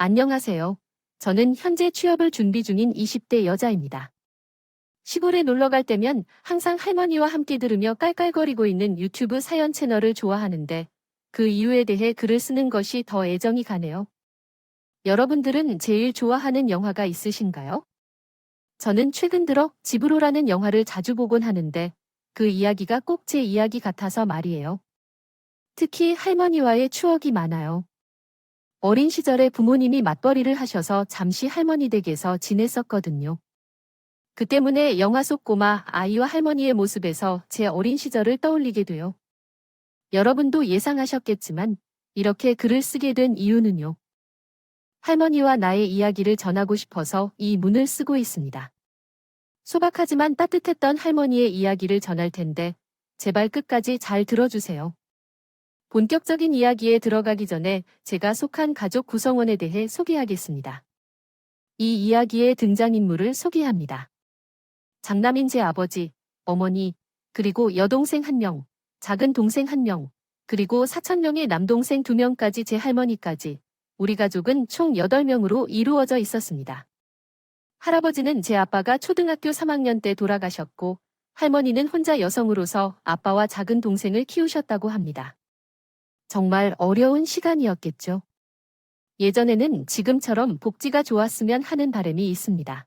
안녕하세요. 저는 현재 취업을 준비 중인 20대 여자입니다. 시골에 놀러 갈 때면 항상 할머니와 함께 들으며 깔깔거리고 있는 유튜브 사연 채널을 좋아하는데 그 이유에 대해 글을 쓰는 것이 더 애정이 가네요. 여러분들은 제일 좋아하는 영화가 있으신가요? 저는 최근 들어 집으로라는 영화를 자주 보곤 하는데 그 이야기가 꼭 제 이야기 같아서 말이에요. 특히 할머니와의 추억이 많아요. 어린 시절에 부모님이 맞벌이를 하셔서 잠시 할머니 댁에서 지냈었거든요. 그 때문에 영화 속 꼬마 아이와 할머니의 모습에서 제 어린 시절을 떠올리게 돼요. 여러분도 예상하셨겠지만 이렇게 글을 쓰게 된 이유는요. 할머니와 나의 이야기를 전하고 싶어서 이 문을 쓰고 있습니다. 소박하지만 따뜻했던 할머니의 이야기를 전할 텐데 제발 끝까지 잘 들어주세요. 본격적인 이야기에 들어가기 전에 제가 속한 가족 구성원에 대해 소개하겠습니다. 이 이야기의 등장인물을 소개합니다. 장남인 제 아버지, 어머니, 그리고 여동생 1명, 작은 동생 1명, 그리고 4,000명의 남동생 2명까지 제 할머니까지 우리 가족은 총 8명으로 이루어져 있었습니다. 할아버지는 제 아빠가 초등학교 3학년 때 돌아가셨고 할머니는 혼자 여성으로서 아빠와 작은 동생을 키우셨다고 합니다. 정말 어려운 시간이었겠죠. 예전에는 지금처럼 복지가 좋았으면 하는 바람이 있습니다.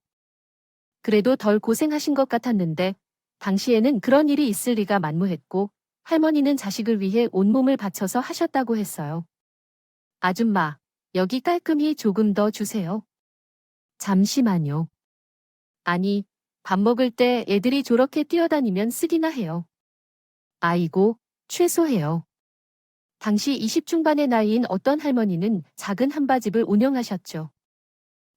그래도 덜 고생하신 것 같았는데 당시에는 그런 일이 있을 리가 만무했고 할머니는 자식을 위해 온몸을 바쳐서 하셨다고 했어요. 아줌마, 여기 깔끔히 조금 더 주세요. 잠시만요. 아니, 밥 먹을 때 애들이 저렇게 뛰어다니면 쓰기나 해요. 아이고, 최소해요. 당시 20 중반의 나이인 어떤 할머니는 작은 한바집을 운영하셨죠.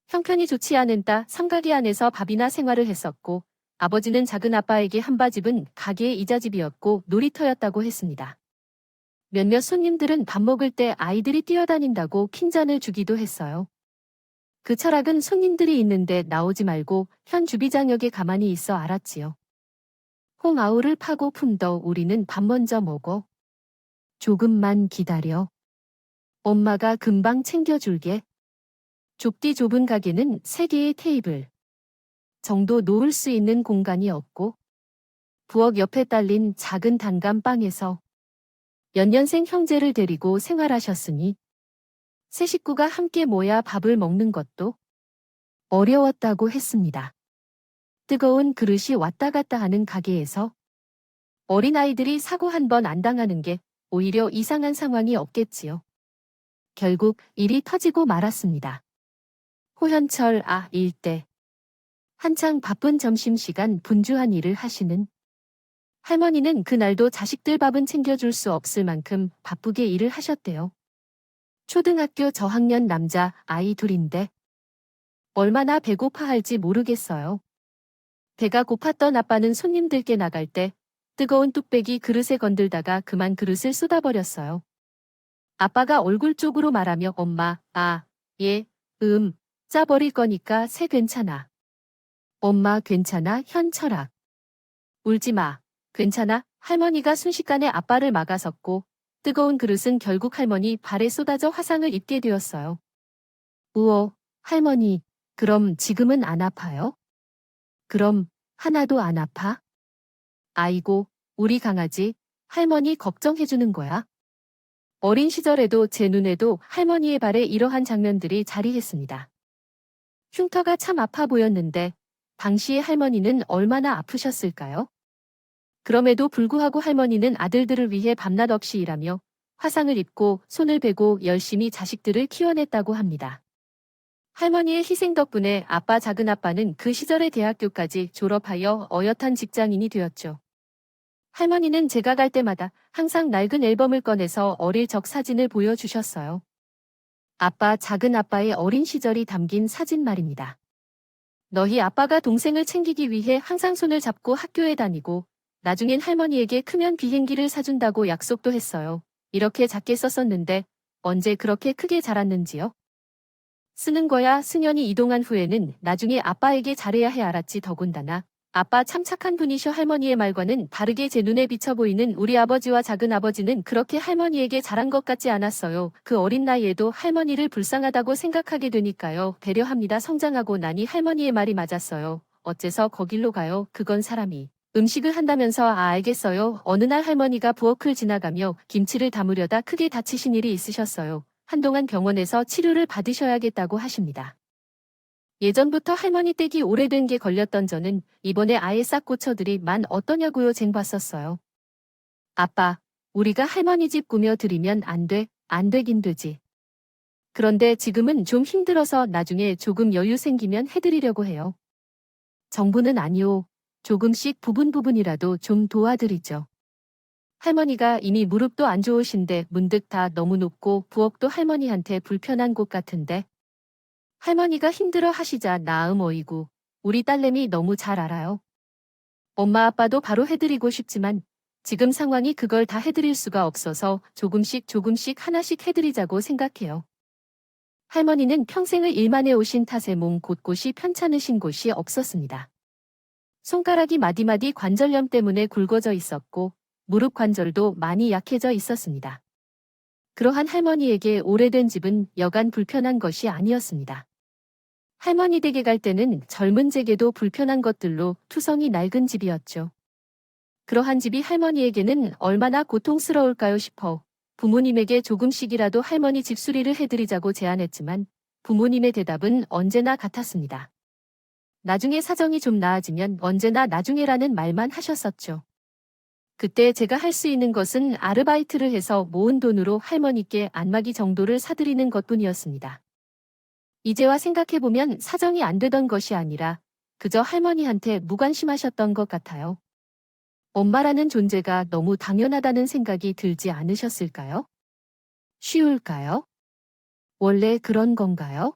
형편이 좋지 않은 따 상가게 안에서 밥이나 생활을 했었고 아버지는 작은 아빠에게 한바집은 가게의 이자집이었고 놀이터였다고 했습니다. 몇몇 손님들은 밥 먹을 때 아이들이 뛰어다닌다고 핀잔을 주기도 했어요. 그 철학은 손님들이 있는데 나오지 말고 현 주비장역에 가만히 있어 알았지요. 홍아우를 파고 품더 우리는 밥 먼저 먹어. 조금만 기다려. 엄마가 금방 챙겨줄게. 좁디 좁은 가게는 3개의 테이블 정도 놓을 수 있는 공간이 없고 부엌 옆에 딸린 작은 단감방에서 연년생 형제를 데리고 생활하셨으니 세 식구가 함께 모여 밥을 먹는 것도 어려웠다고 했습니다. 뜨거운 그릇이 왔다 갔다 하는 가게에서 어린아이들이 사고 한 번 안 당하는 게 오히려 이상한 상황이 없겠지요. 결국 일이 터지고 말았습니다. 호현철 일대. 한창 바쁜 점심시간 분주한 일을 하시는 할머니는 그날도 자식들 밥은 챙겨줄 수 없을 만큼 바쁘게 일을 하셨대요. 초등학교 저학년 남자 아이 둘인데 얼마나 배고파할지 모르겠어요. 배가 고팠던 아빠는 손님들께 나갈 때 뜨거운 뚝배기 그릇에 건들다가 그만 그릇을 쏟아버렸어요. 아빠가 얼굴 쪽으로 말하며 엄마, 예, 짜버릴 거니까 새 괜찮아. 엄마 괜찮아 현철아. 울지 마. 괜찮아. 할머니가 순식간에 아빠를 막아섰고 뜨거운 그릇은 결국 할머니 발에 쏟아져 화상을 입게 되었어요. 우어, 할머니, 그럼 지금은 안 아파요? 그럼 하나도 안 아파? 아이고, 우리 강아지, 할머니 걱정해주는 거야. 어린 시절에도 제 눈에도 할머니의 발에 이러한 장면들이 자리했습니다. 흉터가 참 아파 보였는데 당시의 할머니는 얼마나 아프셨을까요? 그럼에도 불구하고 할머니는 아들들을 위해 밤낮 없이 일하며 화상을 입고 손을 베고 열심히 자식들을 키워냈다고 합니다. 할머니의 희생 덕분에 아빠 작은아빠는 그 시절의 대학교까지 졸업하여 어엿한 직장인이 되었죠. 할머니는 제가 갈 때마다 항상 낡은 앨범을 꺼내서 어릴 적 사진을 보여주셨어요. 아빠 작은아빠의 어린 시절이 담긴 사진 말입니다. 너희 아빠가 동생을 챙기기 위해 항상 손을 잡고 학교에 다니고 나중엔 할머니에게 크면 비행기를 사준다고 약속도 했어요. 이렇게 작게 썼었는데 언제 그렇게 크게 자랐는지요? 쓰는 거야 승연이 이동한 후에는 나중에 아빠에게 잘해야 해 알았지 더군다나 아빠 참 착한 분이셔. 할머니의 말과는 다르게 제 눈에 비쳐 보이는 우리 아버지와 작은 아버지는 그렇게 할머니에게 잘한 것 같지 않았어요. 그 어린 나이에도 할머니를 불쌍하다고 생각하게 되니까요. 배려합니다. 성장하고 나니 할머니의 말이 맞았어요. 어째서 거길로 가요? 그건 사람이 음식을 한다면서. 알겠어요. 어느 날 할머니가 부엌을 지나가며 김치를 담으려다 크게 다치신 일이 있으셨어요. 한동안 병원에서 치료를 받으셔야겠다고 하십니다. 예전부터 할머니 댁이 오래된 게 걸렸던 저는 이번에 아예 싹 고쳐드리 만 어떠냐고요. 쟁 봤었어요. 아빠, 우리가 할머니 집 꾸며드리면 안 돼? 안 되긴 되지. 그런데 지금은 좀 힘들어서 나중에 조금 여유 생기면 해드리려고 해요. 정부는 아니오. 조금씩 부분이라도 좀 도와드리죠. 할머니가 이미 무릎도 안 좋으신데 문득 다 너무 높고 부엌도 할머니한테 불편한 곳 같은데. 할머니가 힘들어 하시자 나음 어이구. 우리 딸내미 너무 잘 알아요. 엄마 아빠도 바로 해드리고 싶지만 지금 상황이 그걸 다 해드릴 수가 없어서 조금씩 하나씩 해드리자고 생각해요. 할머니는 평생을 일만 해오신 탓에 몸 곳곳이 편찮으신 곳이 없었습니다. 손가락이 마디마디 관절염 때문에 굵어져 있었고 무릎 관절도 많이 약해져 있었습니다. 그러한 할머니에게 오래된 집은 여간 불편한 것이 아니었습니다. 할머니 댁에 갈 때는 젊은 제게도 불편한 것들로 투성이 낡은 집이었죠. 그러한 집이 할머니에게는 얼마나 고통스러울까요 싶어 부모님에게 조금씩이라도 할머니 집수리를 해드리자고 제안했지만 부모님의 대답은 언제나 같았습니다. 나중에 사정이 좀 나아지면 언제나 나중에라는 말만 하셨었죠. 그때 제가 할 수 있는 것은 아르바이트를 해서 모은 돈으로 할머니께 안마기 정도를 사드리는 것뿐이었습니다. 이제와 생각해보면 사정이 안 되던 것이 아니라 그저 할머니한테 무관심하셨던 것 같아요. 엄마라는 존재가 너무 당연하다는 생각이 들지 않으셨을까요? 쉬울까요? 원래 그런 건가요?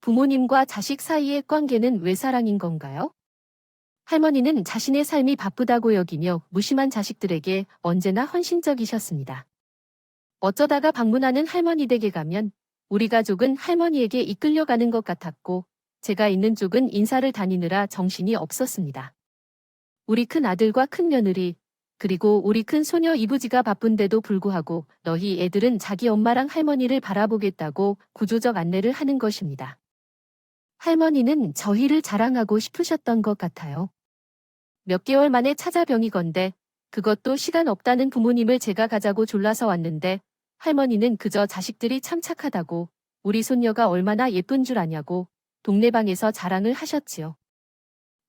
부모님과 자식 사이의 관계는 왜 사랑인 건가요? 할머니는 자신의 삶이 바쁘다고 여기며 무심한 자식들에게 언제나 헌신적이셨습니다. 어쩌다가 방문하는 할머니 댁에 가면 우리 가족은 할머니에게 이끌려가는 것 같았고 제가 있는 쪽은 인사를 다니느라 정신이 없었습니다. 우리 큰 아들과 큰 며느리 그리고 우리 큰 소녀 이부지가 바쁜데도 불구하고 너희 애들은 자기 엄마랑 할머니를 바라보겠다고 구조적 안내를 하는 것입니다. 할머니는 저희를 자랑하고 싶으셨던 것 같아요. 몇 개월 만에 찾아병이건데 그것도 시간 없다는 부모님을 제가 가자고 졸라서 왔는데 할머니는 그저 자식들이 참 착하다고 우리 손녀가 얼마나 예쁜 줄 아냐고 동네방에서 자랑을 하셨지요.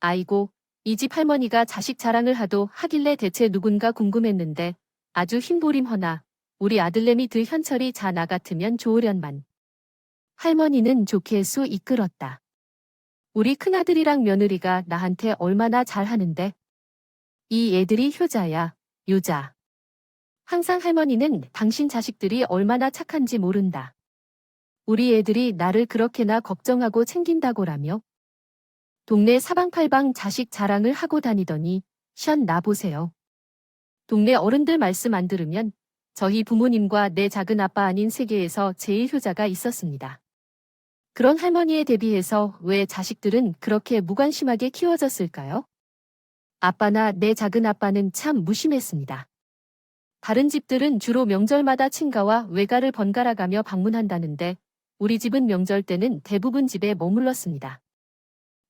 아이고, 이 집 할머니가 자식 자랑을 하도 하길래 대체 누군가 궁금했는데 아주 흰보림허나 우리 아들내미 현철이 자 나 같으면 좋으련만. 할머니는 좋게 수 이끌었다. 우리 큰아들이랑 며느리가 나한테 얼마나 잘하는데. 이 애들이 효자야, 유자. 항상 할머니는 당신 자식들이 얼마나 착한지 모른다. 우리 애들이 나를 그렇게나 걱정하고 챙긴다고라며. 동네 사방팔방 자식 자랑을 하고 다니더니 션 나 보세요. 동네 어른들 말씀 안 들으면 저희 부모님과 내 작은 아빠 아닌 세계에서 제일 효자가 있었습니다. 그런 할머니에 대비해서 왜 자식들은 그렇게 무관심하게 키워졌을까요? 아빠나 내 작은 아빠는 참 무심했습니다. 다른 집들은 주로 명절마다 친가와 외가를 번갈아가며 방문한다는데 우리 집은 명절 때는 대부분 집에 머물렀습니다.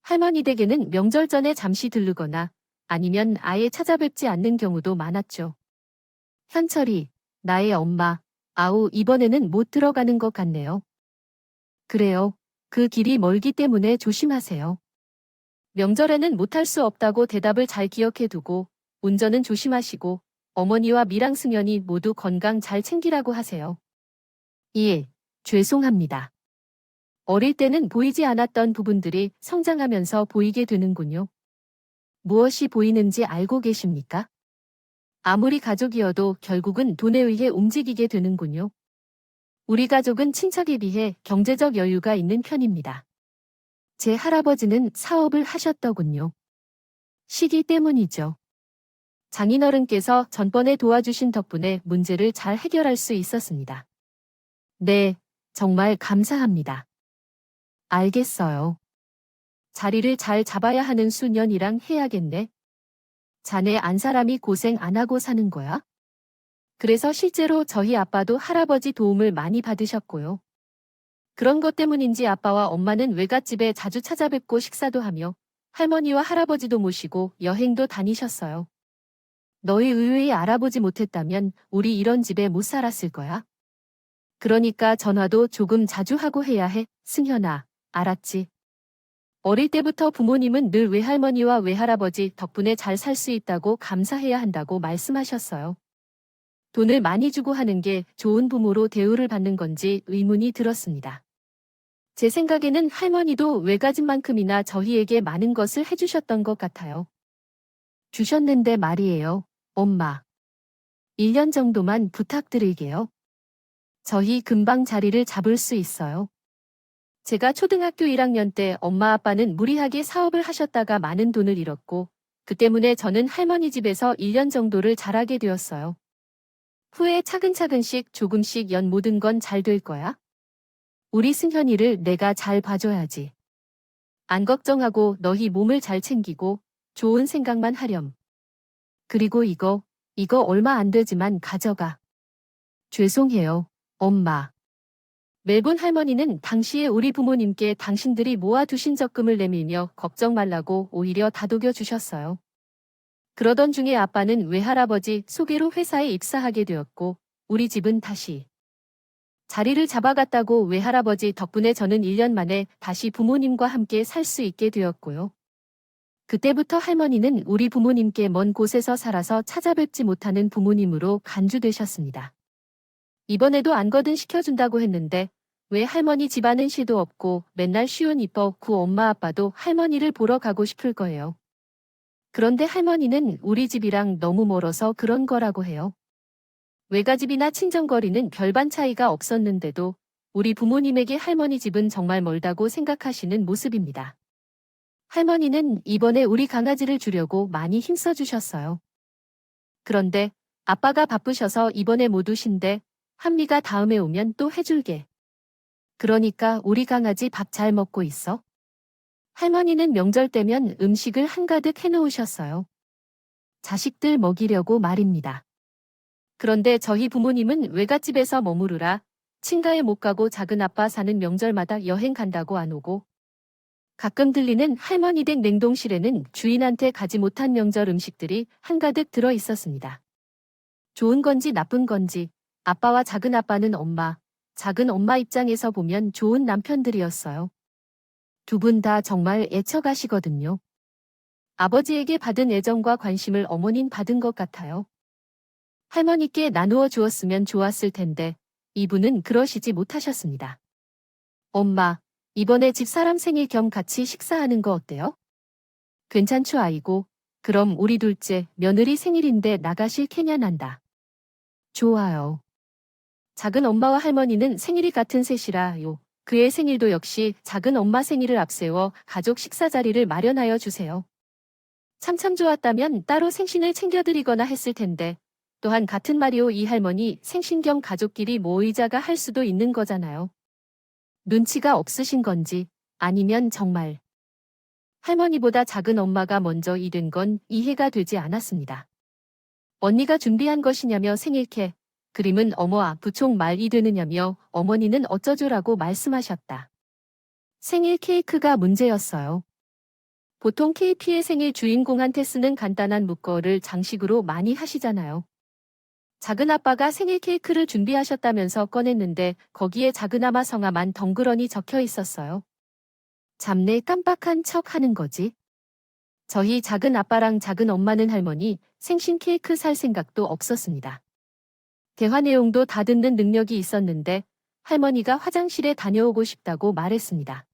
할머니 댁에는 명절 전에 잠시 들르거나 아니면 아예 찾아뵙지 않는 경우도 많았죠. 현철이, 나의 엄마, 아우 이번에는 못 들어가는 것 같네요. 그래요. 그 길이 멀기 때문에 조심하세요. 명절에는 못할 수 없다고 대답을 잘 기억해 두고 운전은 조심하시고 어머니와 미랑 승연이 모두 건강 잘 챙기라고 하세요. 1. 죄송합니다. 어릴 때는 보이지 않았던 부분들이 성장하면서 보이게 되는군요. 무엇이 보이는지 알고 계십니까? 아무리 가족이어도 결국은 돈에 의해 움직이게 되는군요. 우리 가족은 친척에 비해 경제적 여유가 있는 편입니다. 제 할아버지는 사업을 하셨더군요. 시기 때문이죠. 장인어른께서 전번에 도와주신 덕분에 문제를 잘 해결할 수 있었습니다. 네, 정말 감사합니다. 알겠어요. 자리를 잘 잡아야 하는 수년이랑 해야겠네. 자네 안 사람이 고생 안 하고 사는 거야? 그래서 실제로 저희 아빠도 할아버지 도움을 많이 받으셨고요. 그런 것 때문인지 아빠와 엄마는 외갓집에 자주 찾아뵙고 식사도 하며 할머니와 할아버지도 모시고 여행도 다니셨어요. 너희 의외에 알아보지 못했다면 우리 이런 집에 못 살았을 거야. 그러니까 전화도 조금 자주 하고 해야 해, 승현아. 알았지? 어릴 때부터 부모님은 늘 외할머니와 외할아버지 덕분에 잘 살 수 있다고 감사해야 한다고 말씀하셨어요. 돈을 많이 주고 하는 게 좋은 부모로 대우를 받는 건지 의문이 들었습니다. 제 생각에는 할머니도 외가진 만큼이나 저희에게 많은 것을 해주셨던 것 같아요. 주셨는데 말이에요, 엄마. 1년 정도만 부탁드릴게요. 저희 금방 자리를 잡을 수 있어요. 제가 초등학교 1학년 때 엄마 아빠는 무리하게 사업을 하셨다가 많은 돈을 잃었고, 그 때문에 저는 할머니 집에서 1년 정도를 자라게 되었어요. 후에 차근차근씩 조금씩 연 모든 건 잘 될 거야. 우리 승현이를 내가 잘 봐줘야지. 안 걱정하고 너희 몸을 잘 챙기고 좋은 생각만 하렴. 그리고 이거 얼마 안 되지만 가져가. 죄송해요, 엄마. 멜본 할머니는 당시에 우리 부모님께 당신들이 모아두신 적금을 내밀며 걱정 말라고 오히려 다독여 주셨어요. 그러던 중에 아빠는 외할아버지 소개로 회사에 입사하게 되었고 우리 집은 다시 자리를 잡아갔다고 외할아버지 덕분에 저는 1년 만에 다시 부모님과 함께 살 수 있게 되었고요. 그때부터 할머니는 우리 부모님께 먼 곳에서 살아서 찾아뵙지 못하는 부모님으로 간주되셨습니다. 이번에도 안거든 시켜준다고 했는데 왜 할머니 집안은 시도 없고 맨날 쉬운 이뻐 구 엄마 아빠도 할머니를 보러 가고 싶을 거예요. 그런데 할머니는 우리 집이랑 너무 멀어서 그런 거라고 해요. 외가집이나 친정거리는 별반 차이가 없었는데도 우리 부모님에게 할머니 집은 정말 멀다고 생각하시는 모습입니다. 할머니는 이번에 우리 강아지를 주려고 많이 힘써주셨어요. 그런데 아빠가 바쁘셔서 이번에 못 오신대. 한미가 다음에 오면 또 해줄게. 그러니까 우리 강아지 밥 잘 먹고 있어? 할머니는 명절 때면 음식을 한가득 해놓으셨어요. 자식들 먹이려고 말입니다. 그런데 저희 부모님은 외갓집에서 머무르라 친가에 못 가고 작은아빠 사는 명절마다 여행 간다고 안 오고 가끔 들리는 할머니 댁 냉동실에는 주인한테 가지 못한 명절 음식들이 한가득 들어 있었습니다. 좋은 건지 나쁜 건지 아빠와 작은아빠는 엄마, 작은엄마 입장에서 보면 좋은 남편들이었어요. 두 분 다 정말 애처가시거든요. 아버지에게 받은 애정과 관심을 어머닌 받은 것 같아요. 할머니께 나누어 주었으면 좋았을 텐데 이분은 그러시지 못하셨습니다. 엄마, 이번에 집사람 생일 겸 같이 식사하는 거 어때요? 괜찮죠 아이고. 그럼 우리 둘째 며느리 생일인데 나가실 캐냐 난다. 좋아요. 작은 엄마와 할머니는 생일이 같은 셋이라요. 그의 생일도 역시 작은 엄마 생일을 앞세워 가족 식사 자리를 마련하여 주세요. 참 좋았다면 따로 생신을 챙겨드리거나 했을 텐데 또한 같은 말이오 이 할머니 생신 겸 가족끼리 모이자가 할 수도 있는 거잖아요. 눈치가 없으신 건지 아니면 정말 할머니보다 작은 엄마가 먼저 이른 건 이해가 되지 않았습니다. 언니가 준비한 것이냐며 생일 케 그림은 어머아 부총 말이 되느냐며 어머니는 어쩌죠라고 말씀하셨다. 생일 케이크가 문제였어요. 보통 KP의 생일 주인공한테 쓰는 간단한 목걸이를 장식으로 많이 하시잖아요. 작은아빠가 생일 케이크를 준비하셨다면서 꺼냈는데 거기에 작은아마 성함만 덩그러니 적혀 있었어요. 잡내 깜빡한 척 하는 거지. 저희 작은아빠랑 작은엄마는 할머니 생신 케이크 살 생각도 없었습니다. 대화 내용도 다 듣는 능력이 있었는데 할머니가 화장실에 다녀오고 싶다고 말했습니다.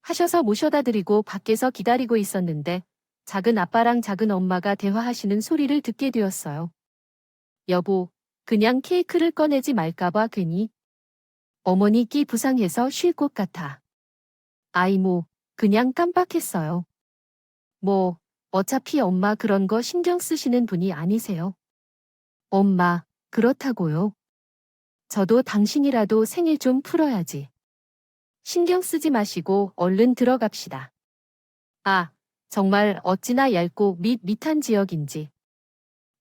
하셔서 모셔다 드리고 밖에서 기다리고 있었는데 작은아빠랑 작은엄마가 대화하시는 소리를 듣게 되었어요. 여보, 그냥 케이크를 꺼내지 말까봐 괜히. 어머니 끼 부상해서 쉴 것 같아. 아이 그냥 깜빡했어요. 어차피 엄마 그런 거 신경 쓰시는 분이 아니세요. 엄마, 그렇다고요. 저도 당신이라도 생일 좀 풀어야지. 신경 쓰지 마시고 얼른 들어갑시다. 아, 정말 어찌나 얇고 밋밋한 지역인지.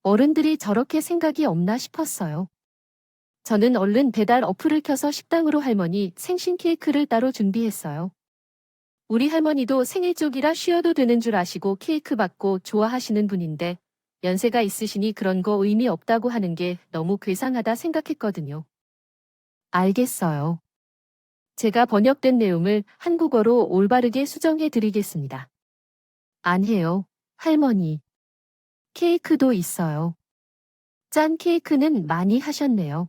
어른들이 저렇게 생각이 없나 싶었어요. 저는 얼른 배달 어플을 켜서 식당으로 할머니 생신 케이크를 따로 준비했어요. 우리 할머니도 생일 쪽이라 쉬어도 되는 줄 아시고 케이크 받고 좋아하시는 분인데 연세가 있으시니 그런 거 의미 없다고 하는 게 너무 괴상하다 생각했거든요. 알겠어요. 제가 번역된 내용을 한국어로 올바르게 수정해 드리겠습니다. 안 해요, 할머니. 케이크도 있어요. 짠 케이크는 많이 하셨네요.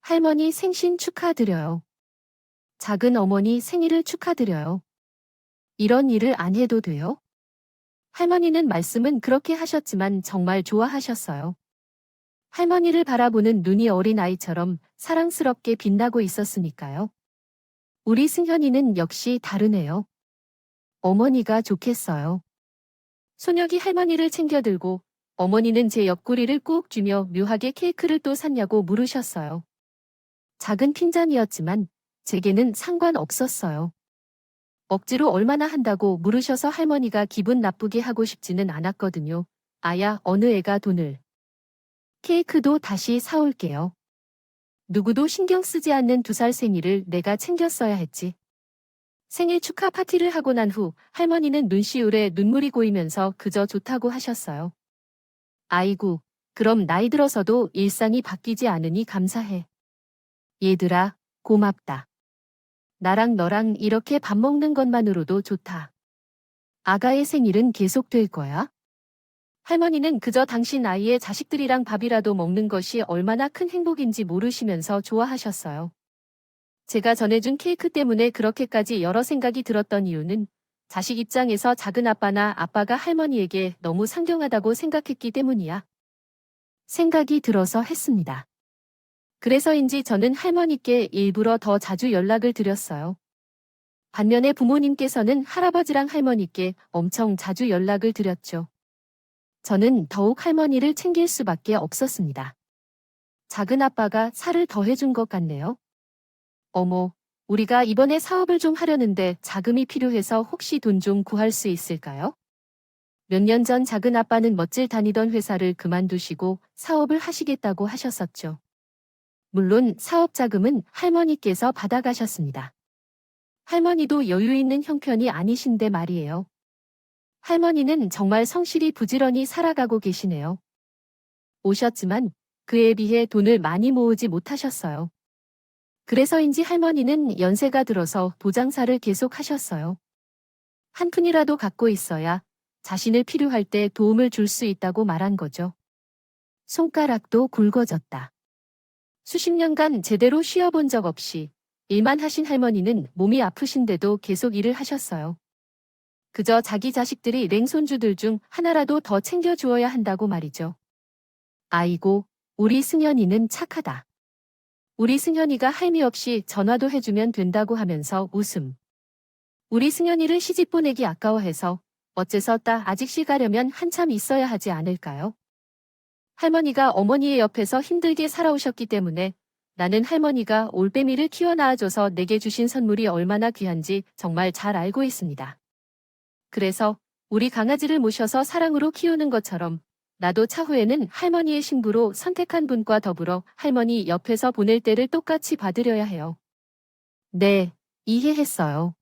할머니 생신 축하드려요. 작은 어머니 생일을 축하드려요. 이런 일을 안 해도 돼요? 할머니는 말씀은 그렇게 하셨지만 정말 좋아하셨어요. 할머니를 바라보는 눈이 어린아이처럼 사랑스럽게 빛나고 있었으니까요. 우리 승현이는 역시 다르네요. 어머니가 좋겠어요. 소녀기 할머니를 챙겨들고 어머니는 제 옆구리를 꾹 쥐며 묘하게 케이크를 또 샀냐고 물으셨어요. 작은 핀잔이었지만 제게는 상관없었어요. 억지로 얼마나 한다고 물으셔서 할머니가 기분 나쁘게 하고 싶지는 않았거든요. 아야, 어느 애가 돈을. 케이크도 다시 사올게요. 누구도 신경 쓰지 않는 2살 생일을 내가 챙겼어야 했지. 생일 축하 파티를 하고 난 후 할머니는 눈시울에 눈물이 고이면서 그저 좋다고 하셨어요. 아이고, 그럼 나이 들어서도 일상이 바뀌지 않으니 감사해. 얘들아, 고맙다. 나랑 너랑 이렇게 밥 먹는 것만으로도 좋다. 아가의 생일은 계속될 거야? 할머니는 그저 당신 아이의 자식들이랑 밥이라도 먹는 것이 얼마나 큰 행복인지 모르시면서 좋아하셨어요. 제가 전해준 케이크 때문에 그렇게까지 여러 생각이 들었던 이유는 자식 입장에서 작은 아빠나 아빠가 할머니에게 너무 상경하다고 생각했기 때문이야. 생각이 들어서 했습니다. 그래서인지 저는 할머니께 일부러 더 자주 연락을 드렸어요. 반면에 부모님께서는 할아버지랑 할머니께 엄청 자주 연락을 드렸죠. 저는 더욱 할머니를 챙길 수밖에 없었습니다. 작은 아빠가 살을 더 해준 것 같네요. 어머, 우리가 이번에 사업을 좀 하려는데 자금이 필요해서 혹시 돈 좀 구할 수 있을까요? 몇 년 전 작은 아빠는 멋질 다니던 회사를 그만두시고 사업을 하시겠다고 하셨었죠. 물론 사업 자금은 할머니께서 받아가셨습니다. 할머니도 여유 있는 형편이 아니신데 말이에요. 할머니는 정말 성실히 부지런히 살아가고 계시네요. 오셨지만 그에 비해 돈을 많이 모으지 못하셨어요. 그래서인지 할머니는 연세가 들어서 도장사를 계속 하셨어요. 한 푼이라도 갖고 있어야 자신을 필요할 때 도움을 줄 수 있다고 말한 거죠. 손가락도 굵어졌다. 수십 년간 제대로 쉬어본 적 없이 일만 하신 할머니는 몸이 아프신데도 계속 일을 하셨어요. 그저 자기 자식들이 랭손주들 중 하나라도 더 챙겨주어야 한다고 말이죠. 아이고, 우리 승현이는 착하다. 우리 승현이가 할미 없이 전화도 해주면 된다고 하면서 웃음. 우리 승현이를 시집 보내기 아까워해서 어째서 아직 시가려면 한참 있어야 하지 않을까요? 할머니가 어머니의 옆에서 힘들게 살아오셨기 때문에 나는 할머니가 올빼미를 키워 낳아줘서 내게 주신 선물이 얼마나 귀한지 정말 잘 알고 있습니다. 그래서 우리 강아지를 모셔서 사랑으로 키우는 것처럼 나도 차후에는 할머니의 신부로 선택한 분과 더불어 할머니 옆에서 보낼 때를 똑같이 받으려야 해요. 네, 이해했어요.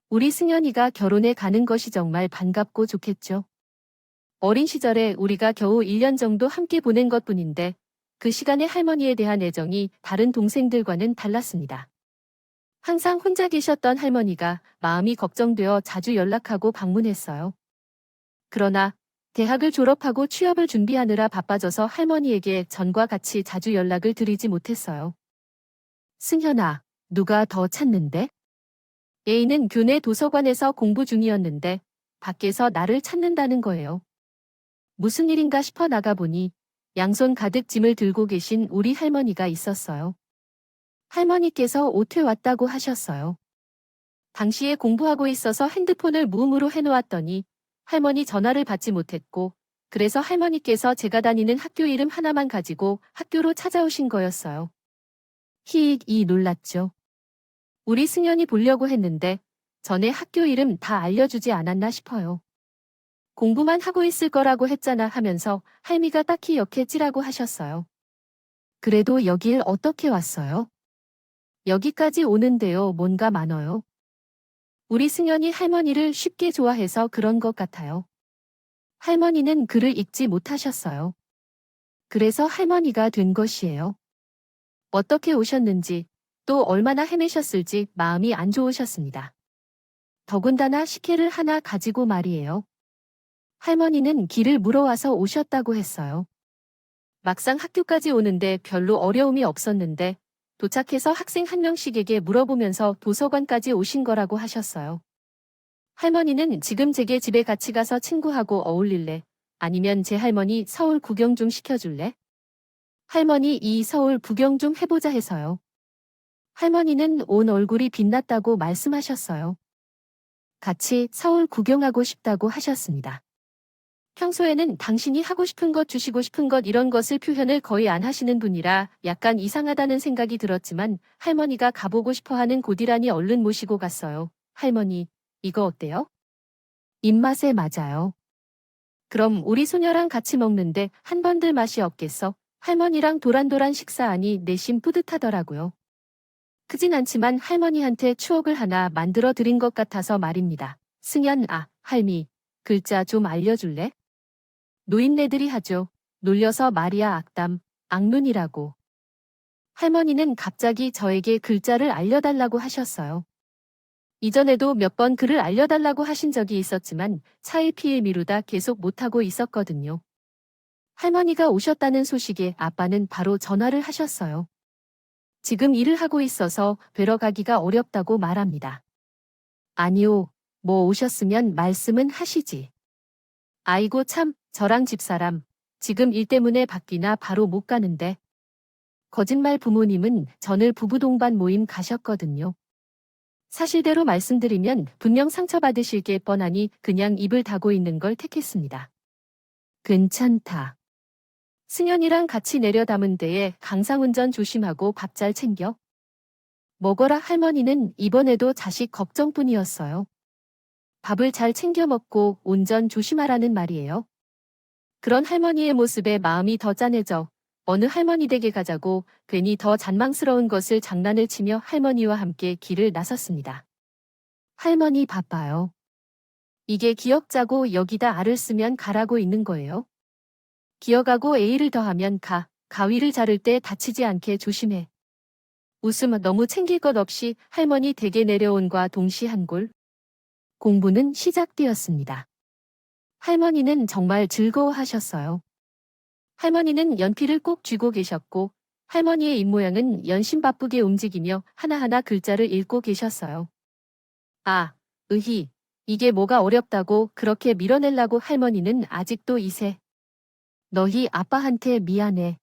우리 승현이가 결혼에 가는 것이 정말 반갑고 좋겠죠. 어린 시절에 우리가 겨우 1년 정도 함께 보낸 것뿐인데 그 시간에 할머니에 대한 애정이 다른 동생들과는 달랐습니다. 항상 혼자 계셨던 할머니가 마음이 걱정되어 자주 연락하고 방문했어요. 그러나 대학을 졸업하고 취업을 준비하느라 바빠져서 할머니에게 전과 같이 자주 연락을 드리지 못했어요. 승현아, 누가 더 찾는데? A는 교내 도서관에서 공부 중이었는데 밖에서 나를 찾는다는 거예요. 무슨 일인가 싶어 나가보니 양손 가득 짐을 들고 계신 우리 할머니가 있었어요. 할머니께서 오퇴 왔다고 하셨어요. 당시에 공부하고 있어서 핸드폰을 무음으로 해놓았더니 할머니 전화를 받지 못했고 그래서 할머니께서 제가 다니는 학교 이름 하나만 가지고 학교로 찾아오신 거였어요. 히익 놀랐죠. 우리 승현이 보려고 했는데 전에 학교 이름 다 알려주지 않았나 싶어요. 공부만 하고 있을 거라고 했잖아 하면서 할미가 딱히 역해지라고 하셨어요. 그래도 여길 어떻게 왔어요? 여기까지 오는데요, 뭔가 많아요. 우리 승연이 할머니를 쉽게 좋아해서 그런 것 같아요. 할머니는 글을 읽지 못하셨어요. 그래서 할머니가 된 것이에요. 어떻게 오셨는지, 또 얼마나 헤매셨을지 마음이 안 좋으셨습니다. 더군다나 식혜를 하나 가지고 말이에요. 할머니는 길을 물어와서 오셨다고 했어요. 막상 학교까지 오는데 별로 어려움이 없었는데 도착해서 학생 한 명씩에게 물어보면서 도서관까지 오신 거라고 하셨어요. 할머니는 지금 제게 집에 같이 가서 친구하고 어울릴래? 아니면 제 할머니 서울 구경 좀 시켜줄래? 할머니 이 서울 구경 좀 해보자 해서요. 할머니는 온 얼굴이 빛났다고 말씀하셨어요. 같이 서울 구경하고 싶다고 하셨습니다. 평소에는 당신이 하고 싶은 것 주시고 싶은 것 이런 것을 표현을 거의 안 하시는 분이라 약간 이상하다는 생각이 들었지만 할머니가 가보고 싶어 하는 곳이라니 얼른 모시고 갔어요. 할머니, 이거 어때요? 입맛에 맞아요. 그럼 우리 소녀랑 같이 먹는데 한 번들 맛이 없겠어? 할머니랑 도란도란 식사하니 내심 뿌듯하더라고요. 크진 않지만 할머니한테 추억을 하나 만들어 드린 것 같아서 말입니다. 승연, 할미, 글자 좀 알려줄래? 노인네들이 하죠. 놀려서 말이야 악담, 악눈이라고. 할머니는 갑자기 저에게 글자를 알려달라고 하셨어요. 이전에도 몇 번 글을 알려달라고 하신 적이 있었지만 차일피일 미루다 계속 못하고 있었거든요. 할머니가 오셨다는 소식에 아빠는 바로 전화를 하셨어요. 지금 일을 하고 있어서 뵈러 가기가 어렵다고 말합니다. 아니요, 뭐 오셨으면 말씀은 하시지. 아이고 참, 저랑 집사람, 지금 일 때문에 밖이나 바로 못 가는데. 거짓말 부모님은 전을 부부 동반 모임 가셨거든요. 사실대로 말씀드리면 분명 상처받으실 게 뻔하니 그냥 입을 닫고 있는 걸 택했습니다. 괜찮다. 승연이랑 같이 내려 담은 데에 강상운전 조심하고 밥 잘 챙겨. 먹어라 할머니는 이번에도 자식 걱정뿐이었어요. 밥을 잘 챙겨 먹고 운전 조심하라는 말이에요. 그런 할머니의 모습에 마음이 더 짠해져 어느 할머니 댁에 가자고 괜히 더 잔망스러운 것을 장난을 치며 할머니와 함께 길을 나섰습니다. 할머니 바빠요. 이게 기억자고 여기다 알을 쓰면 가라고 있는 거예요. 기억하고 A를 더하면 가위를 자를 때 다치지 않게 조심해. 웃음 너무 챙길 것 없이 할머니 댁에 내려온과 동시한골. 공부는 시작되었습니다. 할머니는 정말 즐거워하셨어요. 할머니는 연필을 꼭 쥐고 계셨고 할머니의 입모양은 연신 바쁘게 움직이며 하나하나 글자를 읽고 계셨어요. 이게 뭐가 어렵다고 그렇게 밀어내려고 할머니는 아직도 이세. 너희 아빠한테 미안해.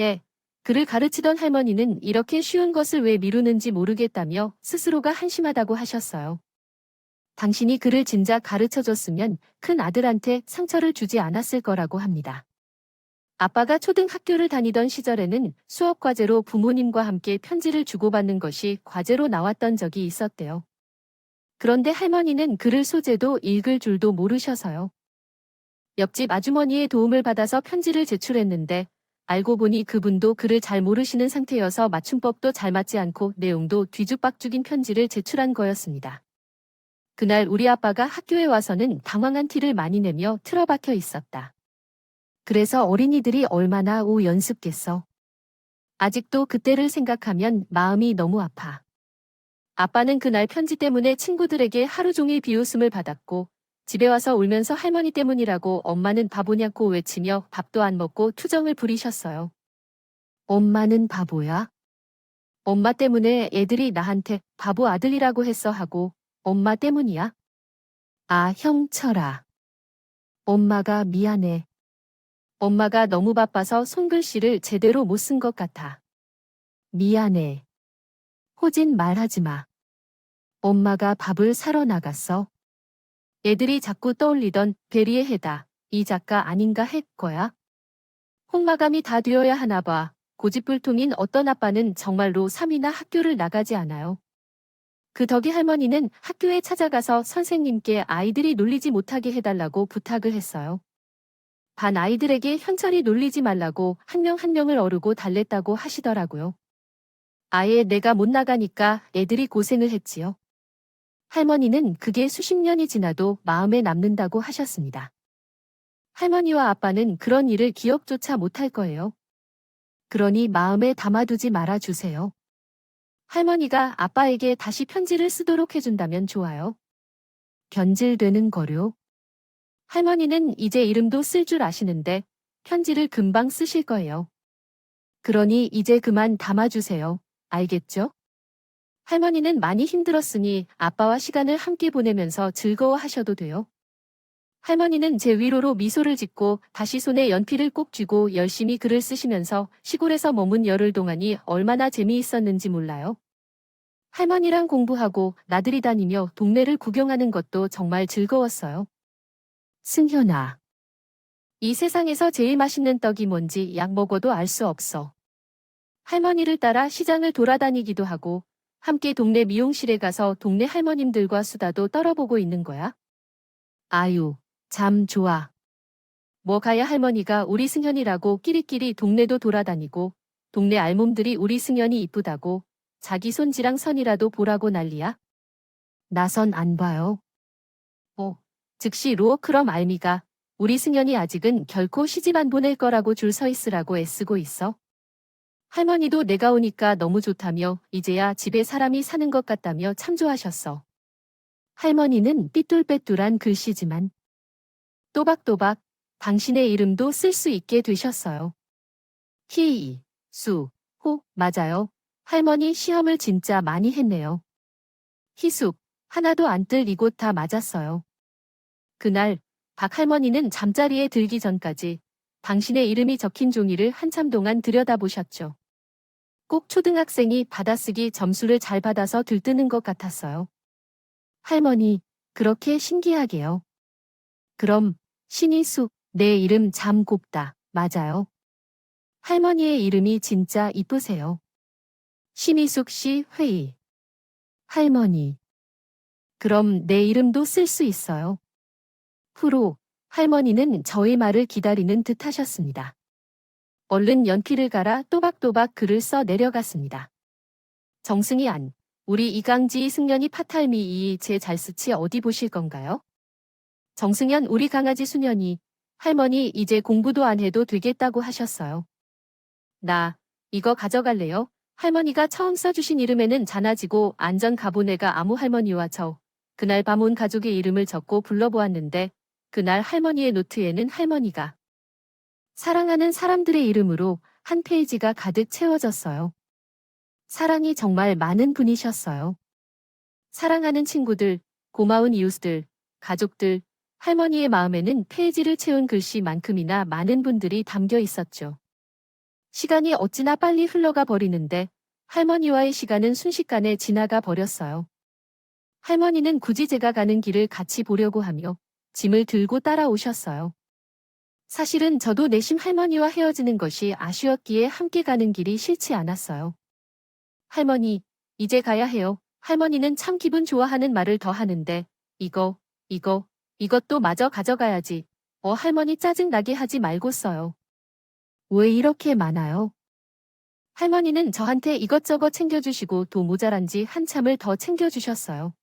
예. 글을 가르치던 할머니는 이렇게 쉬운 것을 왜 미루는지 모르겠다며 스스로가 한심하다고 하셨어요. 당신이 글을 진작 가르쳐줬으면 큰 아들한테 상처를 주지 않았을 거라고 합니다. 아빠가 초등학교를 다니던 시절에는 수업 과제로 부모님과 함께 편지를 주고받는 것이 과제로 나왔던 적이 있었대요. 그런데 할머니는 글을 소재도 읽을 줄도 모르셔서요. 옆집 아주머니의 도움을 받아서 편지를 제출했는데 알고 보니 그분도 글을 잘 모르시는 상태여서 맞춤법도 잘 맞지 않고 내용도 뒤죽박죽인 편지를 제출한 거였습니다. 그날 우리 아빠가 학교에 와서는 당황한 티를 많이 내며 틀어박혀 있었다. 그래서 어린이들이 얼마나 우연습겠어. 아직도 그때를 생각하면 마음이 너무 아파. 아빠는 그날 편지 때문에 친구들에게 하루 종일 비웃음을 받았고 집에 와서 울면서 할머니 때문이라고 엄마는 바보냐고 외치며 밥도 안 먹고 투정을 부리셨어요. 엄마는 바보야? 엄마 때문에 애들이 나한테 바보 아들이라고 했어 하고 엄마 때문이야? 형철아. 엄마가 미안해. 엄마가 너무 바빠서 손글씨를 제대로 못 쓴 것 같아. 미안해. 호진 말하지 마. 엄마가 밥을 사러 나갔어. 애들이 자꾸 떠올리던 베리의 해다. 이 작가 아닌가 했 거야? 홍마감이 다 되어야 하나 봐. 고집불통인 어떤 아빠는 정말로 3이나 학교를 나가지 않아요. 그 덕에 할머니는 학교에 찾아가서 선생님께 아이들이 놀리지 못하게 해달라고 부탁을 했어요. 반 아이들에게 현철이 놀리지 말라고 한 명 한 명을 어르고 달랬다고 하시더라고요. 아예 내가 못 나가니까 애들이 고생을 했지요. 할머니는 그게 수십 년이 지나도 마음에 남는다고 하셨습니다. 할머니와 아빠는 그런 일을 기억조차 못할 거예요. 그러니 마음에 담아두지 말아주세요. 할머니가 아빠에게 다시 편지를 쓰도록 해준다면 좋아요. 견질되는 거요. 할머니는 이제 이름도 쓸 줄 아시는데 편지를 금방 쓰실 거예요. 그러니 이제 그만 담아주세요. 알겠죠? 할머니는 많이 힘들었으니 아빠와 시간을 함께 보내면서 즐거워하셔도 돼요. 할머니는 제 위로로 미소를 짓고 다시 손에 연필을 꼭 쥐고 열심히 글을 쓰시면서 시골에서 머문 열흘 동안이 얼마나 재미있었는지 몰라요. 할머니랑 공부하고 나들이 다니며 동네를 구경하는 것도 정말 즐거웠어요. 승현아. 이 세상에서 제일 맛있는 떡이 뭔지 약 먹어도 알 수 없어. 할머니를 따라 시장을 돌아다니기도 하고 함께 동네 미용실에 가서 동네 할머님들과 수다도 떨어보고 있는 거야. 아유, 참 좋아. 뭐 가야 할머니가 우리 승현이라고 끼리끼리 동네도 돌아다니고 동네 알몸들이 우리 승현이 이쁘다고 자기 손지랑 선이라도 보라고 난리야. 나선 안 봐요. 즉시 그럼 알미가 우리 승현이 아직은 결코 시집 안 보낼 거라고 줄 서 있으라고 애쓰고 있어. 할머니도 내가 오니까 너무 좋다며 이제야 집에 사람이 사는 것 같다며 참조하셨어. 할머니는 삐뚤빼뚤한 글씨지만 또박또박 당신의 이름도 쓸 수 있게 되셨어요. 맞아요. 할머니 시험을 진짜 많이 했네요. 희숙, 하나도 안 뜰 이곳 다 맞았어요. 그날 박 할머니는 잠자리에 들기 전까지 당신의 이름이 적힌 종이를 한참 동안 들여다보셨죠. 꼭 초등학생이 받아쓰기 점수를 잘 받아서 들뜨는 것 같았어요. 할머니, 그렇게 신기하게요. 그럼, 신희숙, 내 이름 참 곱다. 맞아요. 할머니의 이름이 진짜 이쁘세요. 신희숙 씨 회의. 할머니. 그럼 내 이름도 쓸 수 있어요. 후로 할머니는 저의 말을 기다리는 듯 하셨습니다. 얼른 연필을 갈아 또박또박 글을 써 내려갔습니다. 정승이 안, 우리 이강지 승연이 파탈미 이 제 잘쓰치 어디 보실 건가요? 정승연 우리 강아지 수년이 할머니 이제 공부도 안 해도 되겠다고 하셨어요. 나 이거 가져갈래요? 할머니가 처음 써주신 이름에는 자나지고 안전 가보네가 아무 할머니와 저 그날 밤 온 가족의 이름을 적고 불러보았는데 그날 할머니의 노트에는 할머니가 사랑하는 사람들의 이름으로 한 페이지가 가득 채워졌어요. 사랑이 정말 많은 분이셨어요. 사랑하는 친구들, 고마운 이웃들, 가족들, 할머니의 마음에는 페이지를 채운 글씨만큼이나 많은 분들이 담겨 있었죠. 시간이 어찌나 빨리 흘러가 버리는데 할머니와의 시간은 순식간에 지나가 버렸어요. 할머니는 굳이 제가 가는 길을 같이 보려고 하며 짐을 들고 따라오셨어요. 사실은 저도 내심 할머니와 헤어지는 것이 아쉬웠기에 함께 가는 길이 싫지 않았어요. 할머니, 이제 가야 해요. 할머니는 참 기분 좋아하는 말을 더 하는데 이것도 마저 가져가야지. 할머니 짜증나게 하지 말고 써요. 왜 이렇게 많아요? 할머니는 저한테 이것저것 챙겨주시고 또 모자란지 한참을 더 챙겨주셨어요.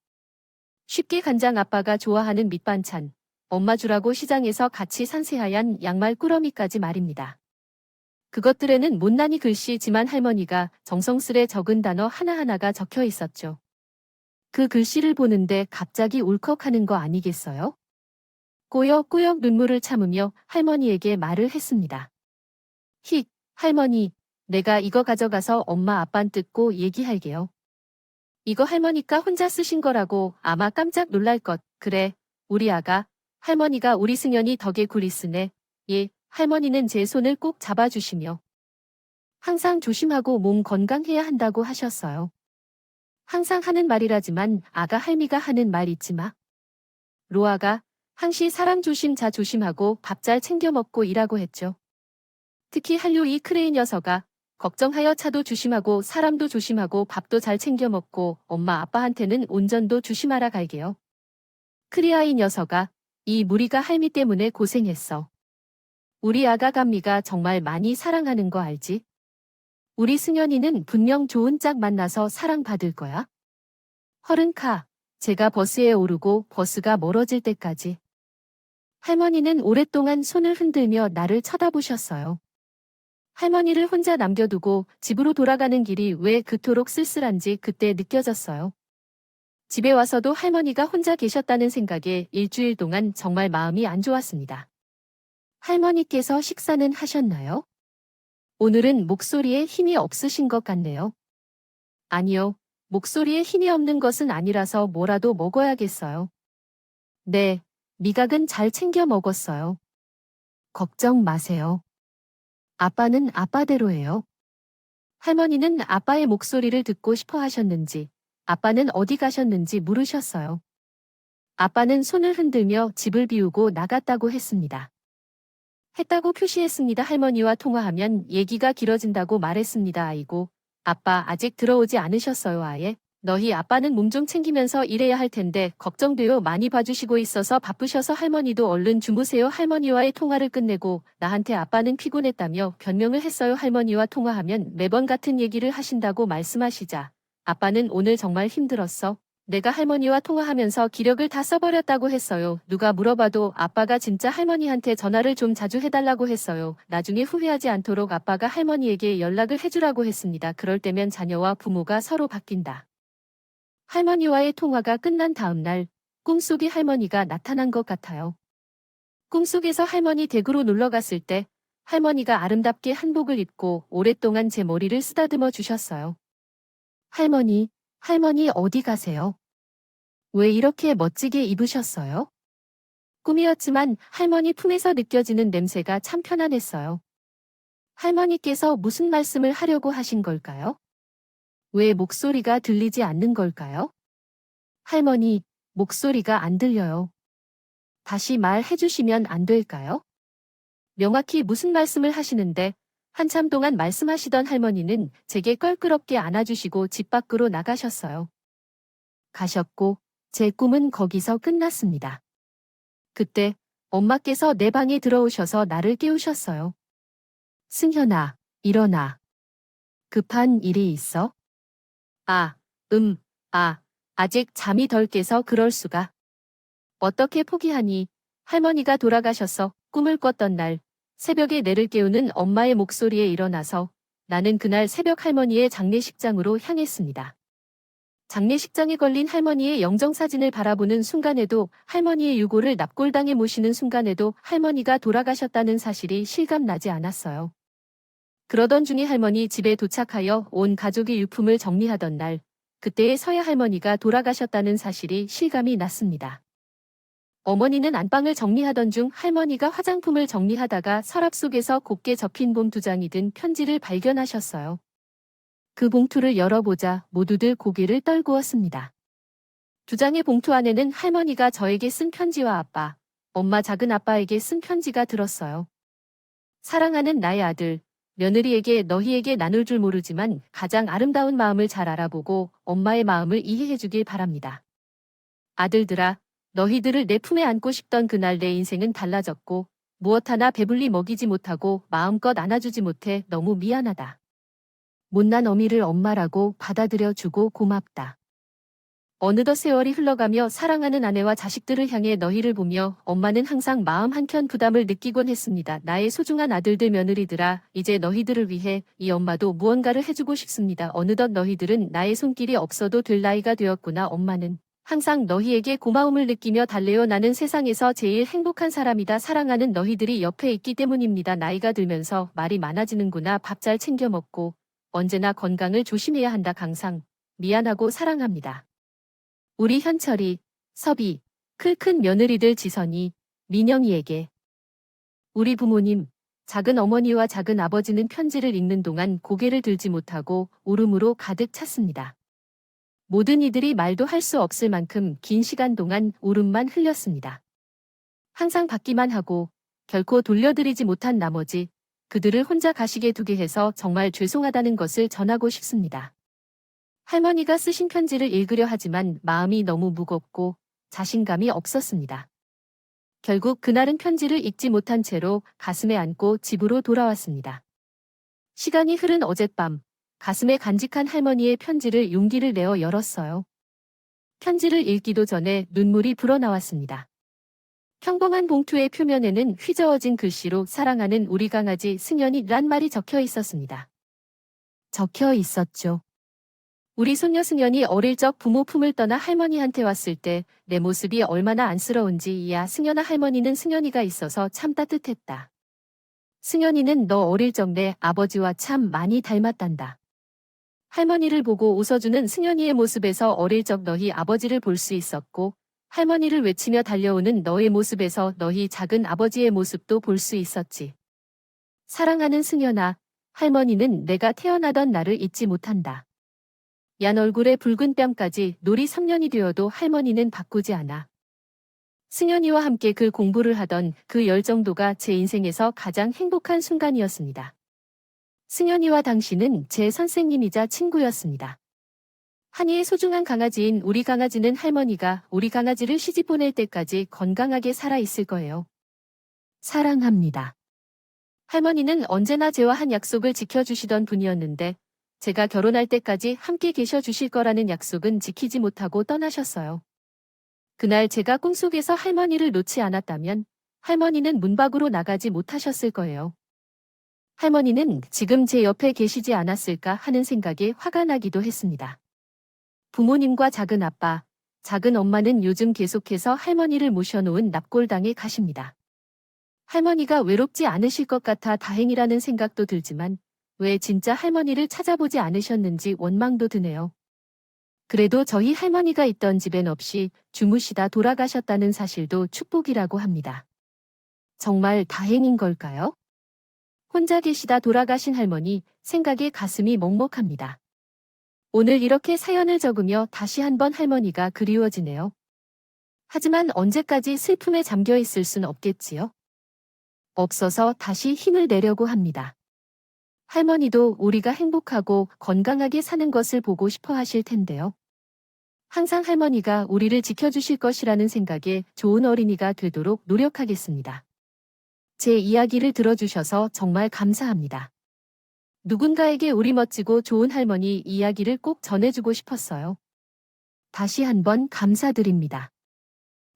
쉽게 간장 아빠가 좋아하는 밑반찬, 엄마 주라고 시장에서 같이 산 새하얀 양말 꾸러미까지 말입니다. 그것들에는 못난이 글씨지만 할머니가 정성스레 적은 단어 하나하나가 적혀 있었죠. 그 글씨를 보는데 갑자기 울컥하는 거 아니겠어요? 꾸역꾸역 눈물을 참으며 할머니에게 말을 했습니다. 할머니, 내가 이거 가져가서 엄마 아빤 뜯고 얘기할게요. 이거 할머니가 혼자 쓰신 거라고 아마 깜짝 놀랄 것. 그래, 우리 아가, 할머니가 우리 승연이 덕에 굴이 쓰네. 예, 할머니는 제 손을 꼭 잡아주시며 항상 조심하고 몸 건강해야 한다고 하셨어요. 항상 하는 말이라지만 아가 할미가 하는 말 잊지 마. 로아가 항시 사람 조심 자 조심하고 밥 잘 챙겨 먹고 일하고 했죠. 특히 한류 이 크레인 여서가 걱정하여 차도 조심하고 사람도 조심하고 밥도 잘 챙겨 먹고 엄마 아빠한테는 운전도 조심하라 갈게요. 크리아 이 녀석아, 이 무리가 할미 때문에 고생했어. 우리 아가 감미가 정말 많이 사랑하는 거 알지? 우리 승현이는 분명 좋은 짝 만나서 사랑받을 거야. 허른카, 제가 버스에 오르고 버스가 멀어질 때까지. 할머니는 오랫동안 손을 흔들며 나를 쳐다보셨어요. 할머니를 혼자 남겨두고 집으로 돌아가는 길이 왜 그토록 쓸쓸한지 그때 느껴졌어요. 집에 와서도 할머니가 혼자 계셨다는 생각에 일주일 동안 정말 마음이 안 좋았습니다. 할머니께서 식사는 하셨나요? 오늘은 목소리에 힘이 없으신 것 같네요. 아니요, 목소리에 힘이 없는 것은 아니라서 뭐라도 먹어야겠어요. 네, 미각은 잘 챙겨 먹었어요. 걱정 마세요. 아빠는 아빠대로예요. 할머니는 아빠의 목소리를 듣고 싶어 하셨는지, 아빠는 어디 가셨는지 물으셨어요. 아빠는 손을 흔들며 집을 비우고 나갔다고 했습니다. 했다고 표시했습니다. 할머니와 통화하면 얘기가 길어진다고 말했습니다. 아이고, 아빠 아직 들어오지 않으셨어요. 아예. 너희 아빠는 몸 좀 챙기면서 일해야 할 텐데 걱정돼요. 많이 봐주시고 있어서 바쁘셔서 할머니도 얼른 주무세요. 할머니와의 통화를 끝내고 나한테 아빠는 피곤했다며 변명을 했어요. 할머니와 통화하면 매번 같은 얘기를 하신다고 말씀하시자. 아빠는 오늘 정말 힘들었어. 내가 할머니와 통화하면서 기력을 다 써버렸다고 했어요. 누가 물어봐도 아빠가 진짜 할머니한테 전화를 좀 자주 해달라고 했어요. 나중에 후회하지 않도록 아빠가 할머니에게 연락을 해주라고 했습니다. 그럴 때면 자녀와 부모가 서로 바뀐다. 할머니와의 통화가 끝난 다음 날 꿈속에 할머니가 나타난 것 같아요. 꿈속에서 할머니 댁으로 놀러 갔을 때 할머니가 아름답게 한복을 입고 오랫동안 제 머리를 쓰다듬어 주셨어요. 할머니 어디 가세요? 왜 이렇게 멋지게 입으셨어요? 꿈이었지만 할머니 품에서 느껴지는 냄새가 참 편안했어요. 할머니께서 무슨 말씀을 하려고 하신 걸까요? 왜 목소리가 들리지 않는 걸까요? 할머니, 목소리가 안 들려요. 다시 말해 주시면 안 될까요? 명확히 무슨 말씀을 하시는데 한참 동안 말씀하시던 할머니는 제게 껄끄럽게 안아주시고 집 밖으로 나가셨어요. 가셨고 제 꿈은 거기서 끝났습니다. 그때 엄마께서 내 방에 들어오셔서 나를 깨우셨어요. 승현아, 일어나. 급한 일이 있어? 아직 잠이 덜 깨서 그럴 수가. 어떻게 포기하니? 할머니가 돌아가셔서 꿈을 꿨던 날, 새벽에 내를 깨우는 엄마의 목소리에 일어나서 나는 그날 새벽 할머니의 장례식장으로 향했습니다. 장례식장에 걸린 할머니의 영정사진을 바라보는 순간에도 할머니의 유고를 납골당에 모시는 순간에도 할머니가 돌아가셨다는 사실이 실감나지 않았어요. 그러던 중에 할머니 집에 도착하여 온 가족의 유품을 정리하던 날, 그때의 서야 할머니가 돌아가셨다는 사실이 실감이 났습니다. 어머니는 안방을 정리하던 중 할머니가 화장품을 정리하다가 서랍 속에서 곱게 접힌 봄 2장이 든 편지를 발견하셨어요. 그 봉투를 열어보자 모두들 고개를 떨구었습니다. 2장의 봉투 안에는 할머니가 저에게 쓴 편지와 아빠, 엄마 작은 아빠에게 쓴 편지가 들었어요. 사랑하는 나의 아들, 며느리에게 너희에게 나눌 줄 모르지만 가장 아름다운 마음을 잘 알아보고 엄마의 마음을 이해해주길 바랍니다. 아들들아, 너희들을 내 품에 안고 싶던 그날 내 인생은 달라졌고 무엇 하나 배불리 먹이지 못하고 마음껏 안아주지 못해 너무 미안하다. 못난 어미를 엄마라고 받아들여주고 고맙다. 어느덧 세월이 흘러가며 사랑하는 아내와 자식들을 향해 너희를 보며 엄마는 항상 마음 한켠 부담을 느끼곤 했습니다. 나의 소중한 아들들 며느리들아, 이제 너희들을 위해 이 엄마도 무언가를 해주고 싶습니다. 어느덧 너희들은 나의 손길이 없어도 될 나이가 되었구나. 엄마는 항상 너희에게 고마움을 느끼며 달래요. 나는 세상에서 제일 행복한 사람이다. 사랑하는 너희들이 옆에 있기 때문입니다. 나이가 들면서 말이 많아지는구나. 밥 잘 챙겨 먹고 언제나 건강을 조심해야 한다. 항상 미안하고 사랑합니다. 우리 현철이, 섭이, 클큰 며느리들 지선이, 민영이에게. 우리 부모님, 작은 어머니와 작은 아버지는 편지를 읽는 동안 고개를 들지 못하고 울음으로 가득 찼습니다. 모든 이들이 말도 할 수 없을 만큼 긴 시간 동안 울음만 흘렸습니다. 항상 받기만 하고 결코 돌려드리지 못한 나머지 그들을 혼자 가시게 두게 해서 정말 죄송하다는 것을 전하고 싶습니다. 할머니가 쓰신 편지를 읽으려 하지만 마음이 너무 무겁고 자신감이 없었습니다. 결국 그날은 편지를 읽지 못한 채로 가슴에 안고 집으로 돌아왔습니다. 시간이 흐른 어젯밤, 가슴에 간직한 할머니의 편지를 용기를 내어 열었어요. 편지를 읽기도 전에 눈물이 불어나왔습니다. 평범한 봉투의 표면에는 휘저어진 글씨로 사랑하는 우리 강아지 승연이란 말이 적혀 있었습니다. 적혀 있었죠. 우리 손녀 승연이 어릴 적 부모 품을 떠나 할머니한테 왔을 때 내 모습이 얼마나 안쓰러운지 이야 승연아 할머니는 승연이가 있어서 참 따뜻했다. 승연이는 너 어릴 적 내 아버지와 참 많이 닮았단다. 할머니를 보고 웃어주는 승연이의 모습에서 어릴 적 너희 아버지를 볼 수 있었고 할머니를 외치며 달려오는 너의 모습에서 너희 작은 아버지의 모습도 볼 수 있었지. 사랑하는 승연아, 할머니는 내가 태어나던 날을 잊지 못한다. 얀 얼굴에 붉은 뺨까지 놀이 3년이 되어도 할머니는 바꾸지 않아. 승연이와 함께 그 공부를 하던 그 열정도가 제 인생에서 가장 행복한 순간이었습니다. 승연이와 당신은 제 선생님이자 친구였습니다. 한이의 소중한 강아지인 우리 강아지는 할머니가 우리 강아지를 시집 보낼 때까지 건강하게 살아 있을 거예요. 사랑합니다. 할머니는 언제나 저와 한 약속을 지켜주시던 분이었는데 제가 결혼할 때까지 함께 계셔 주실 거라는 약속은 지키지 못하고 떠나셨어요. 그날 제가 꿈속에서 할머니를 놓지 않았다면 할머니는 문 밖으로 나가지 못하셨을 거예요. 할머니는 지금 제 옆에 계시지 않았을까 하는 생각에 화가 나기도 했습니다. 부모님과 작은 아빠, 작은 엄마는 요즘 계속해서 할머니를 모셔놓은 납골당에 가십니다. 할머니가 외롭지 않으실 것 같아 다행이라는 생각도 들지만 왜 진짜 할머니를 찾아보지 않으셨는지 원망도 드네요. 그래도 저희 할머니가 있던 집엔 없이 주무시다 돌아가셨다는 사실도 축복이라고 합니다. 정말 다행인 걸까요? 혼자 계시다 돌아가신 할머니, 생각에 가슴이 먹먹합니다. 오늘 이렇게 사연을 적으며 다시 한번 할머니가 그리워지네요. 하지만 언제까지 슬픔에 잠겨 있을 순 없겠지요? 없어서 다시 힘을 내려고 합니다. 할머니도 우리가 행복하고 건강하게 사는 것을 보고 싶어 하실 텐데요. 항상 할머니가 우리를 지켜주실 것이라는 생각에 좋은 어린이가 되도록 노력하겠습니다. 제 이야기를 들어주셔서 정말 감사합니다. 누군가에게 우리 멋지고 좋은 할머니 이야기를 꼭 전해주고 싶었어요. 다시 한번 감사드립니다.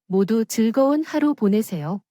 모두 즐거운 하루 보내세요.